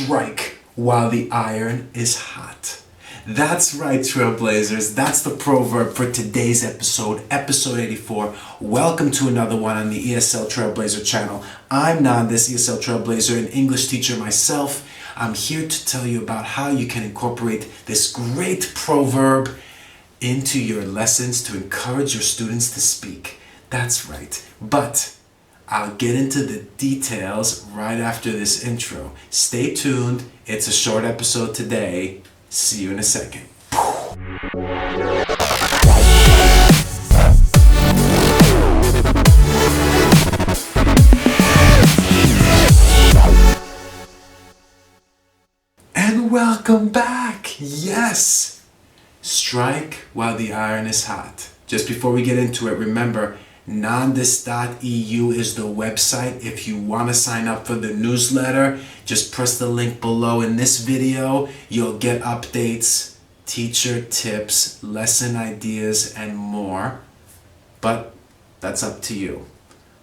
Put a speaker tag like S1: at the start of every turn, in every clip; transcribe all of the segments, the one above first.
S1: strike while the iron is hot. That's right, Trailblazers. That's the proverb for today's episode, episode 84. Welcome to another one on the ESL Trailblazer channel. I'm Nandas, ESL Trailblazer, an English teacher myself. I'm here to tell you about how you can incorporate this great proverb into your lessons to encourage your students to speak. That's right. But I'll get into the details right after this intro. Stay tuned. It's a short episode today. See you in a second. And welcome back. Yes. Strike while the iron is hot. Just before we get into it, remember, Nandas.eu is the website. If you want to sign up for the newsletter, just press the link below in this video. You'll get updates, teacher tips, lesson ideas, and more. But that's up to you.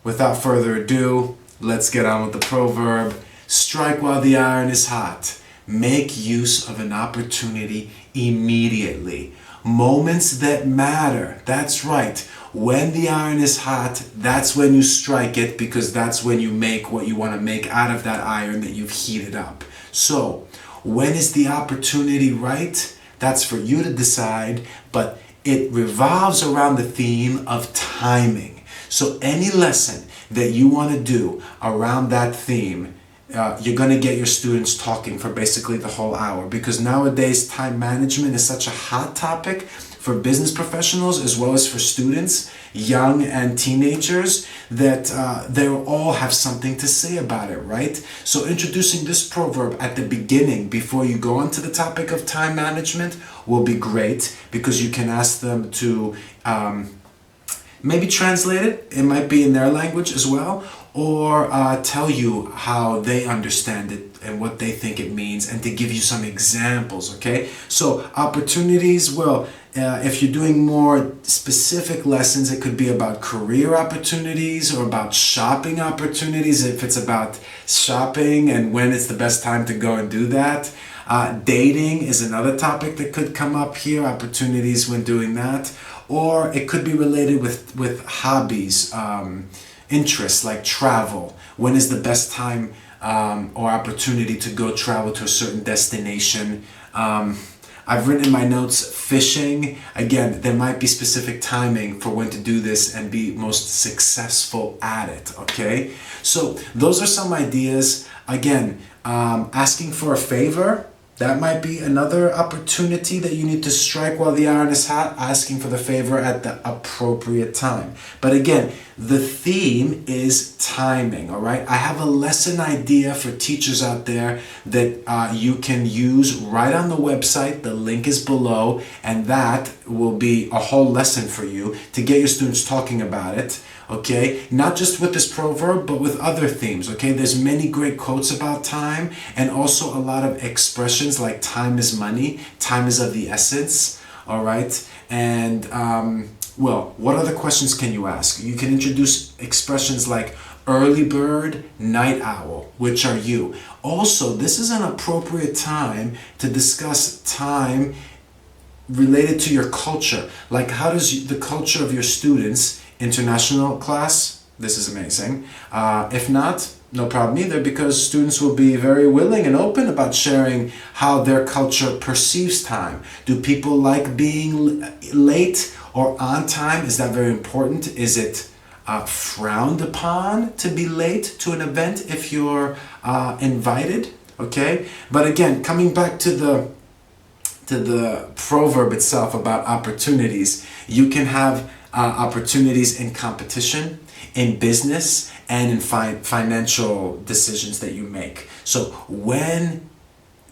S1: Without further ado, let's get on with the proverb. Strike while the iron is hot. Make use of an opportunity immediately. Moments that matter. That's right. When the iron is hot, that's when you strike it, because that's when you make what you want to make out of that iron that you've heated up. So, when is the opportunity right? That's for you to decide, but it revolves around the theme of timing. So, any lesson that you want to do around that theme, you're going to get your students talking for basically the whole hour, because nowadays time management is such a hot topic for business professionals as well as for students, young and teenagers, that they all have something to say about it, right? So introducing this proverb at the beginning before you go on to the topic of time management will be great, because you can ask them to maybe translate it. It might be in their language as well, or tell you how they understand it and what they think it means, and to give you some examples, okay? So opportunities, well, if you're doing more specific lessons, it could be about career opportunities or about shopping opportunities, if it's about shopping and when it's the best time to go and do that. Dating is another topic that could come up here, opportunities when doing that. Or it could be related with hobbies, interests like travel. When is the best time or opportunity to go travel to a certain destination? I've written in my notes fishing. Again, there might be specific timing for when to do this and be most successful at it, okay? So those are some ideas. Again, asking for a favor, that might be another opportunity that you need to strike while the iron is hot, asking for the favor at the appropriate time. But again, the theme is timing, all right? I have a lesson idea for teachers out there that you can use right on the website. The link is below, and that will be a whole lesson for you to get your students talking about it. Okay, not just with this proverb, but with other themes. Okay, there's many great quotes about time, and also a lot of expressions like time is money, time is of the essence. All right, and well, what other questions can you ask? You can introduce expressions like early bird, night owl. Which are you? Also, this is an appropriate time to discuss time related to your culture. Like, how does the culture of your students, international class, this is amazing. If not, no problem either, because students will be very willing and open about sharing how their culture perceives time. Do people like being late or on time? Is that very important? Is it frowned upon to be late to an event if you're invited? Okay, but again, coming back to the proverb itself about opportunities, you can have opportunities in competition, in business, and in financial decisions that you make. So when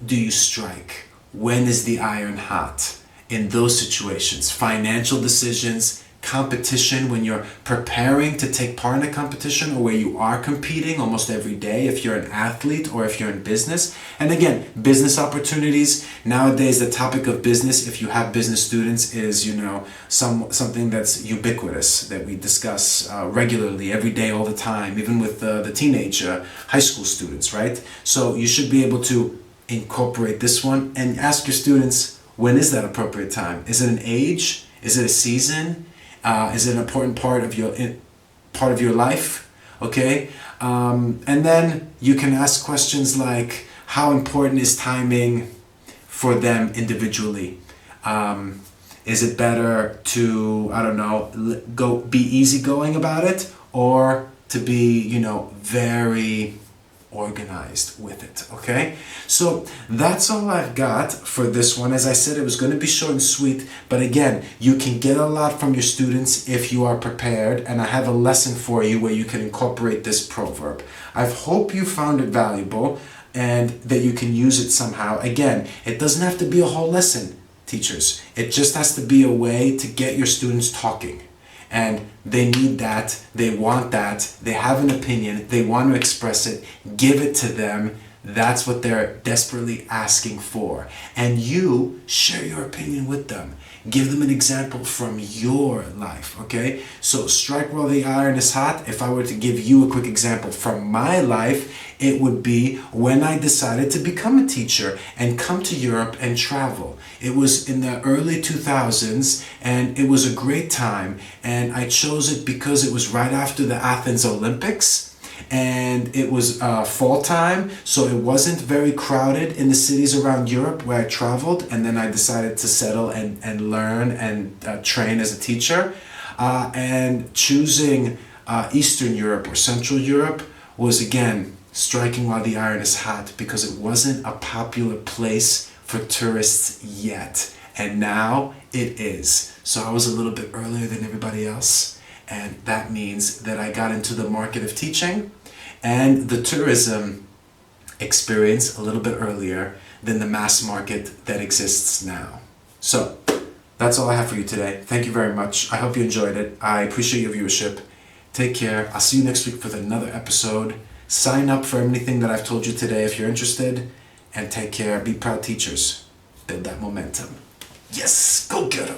S1: do you strike? When is the iron hot? In those situations, financial decisions, competition, when you're preparing to take part in a competition, or where you are competing almost every day if you're an athlete or if you're in business. And again, business opportunities. Nowadays, the topic of business, if you have business students, is, something that's ubiquitous, that we discuss regularly, every day, all the time, even with the teenage high school students, right? So you should be able to incorporate this one and ask your students, when is that appropriate time? Is it an age? Is it a season? Is it an important part of your life? Okay, and then you can ask questions like, how important is timing for them individually? Is it better to, I don't know, be easygoing about it, or to be, very organized with it? Okay, so that's all I've got for this one. As I said, it was going to be short and sweet, but again, you can get a lot from your students if you are prepared, and I have a lesson for you where you can incorporate this proverb. I hope you found it valuable and that you can use it somehow. Again, it doesn't have to be a whole lesson, teachers. It just has to be a way to get your students talking. And they need that, they want that, they have an opinion, they want to express it, give it to them. That's what they're desperately asking for. And you share your opinion with them. Give them an example from your life, okay? So strike while the iron is hot. If I were to give you a quick example from my life, it would be when I decided to become a teacher and come to Europe and travel. It was in the early 2000s, and it was a great time. And I chose it because it was right after the Athens Olympics. And it was fall time, so it wasn't very crowded in the cities around Europe where I traveled. And then I decided to settle and learn and train as a teacher. And choosing Eastern Europe or Central Europe was, again, striking while the iron is hot, because it wasn't a popular place for tourists yet. And now it is. So I was a little bit earlier than everybody else. And that means that I got into the market of teaching and the tourism experience a little bit earlier than the mass market that exists now. So that's all I have for you today. Thank you very much. I hope you enjoyed it. I appreciate your viewership. Take care. I'll see you next week with another episode. Sign up for anything that I've told you today if you're interested. And take care. Be proud teachers. Build that momentum. Yes, go get 'em.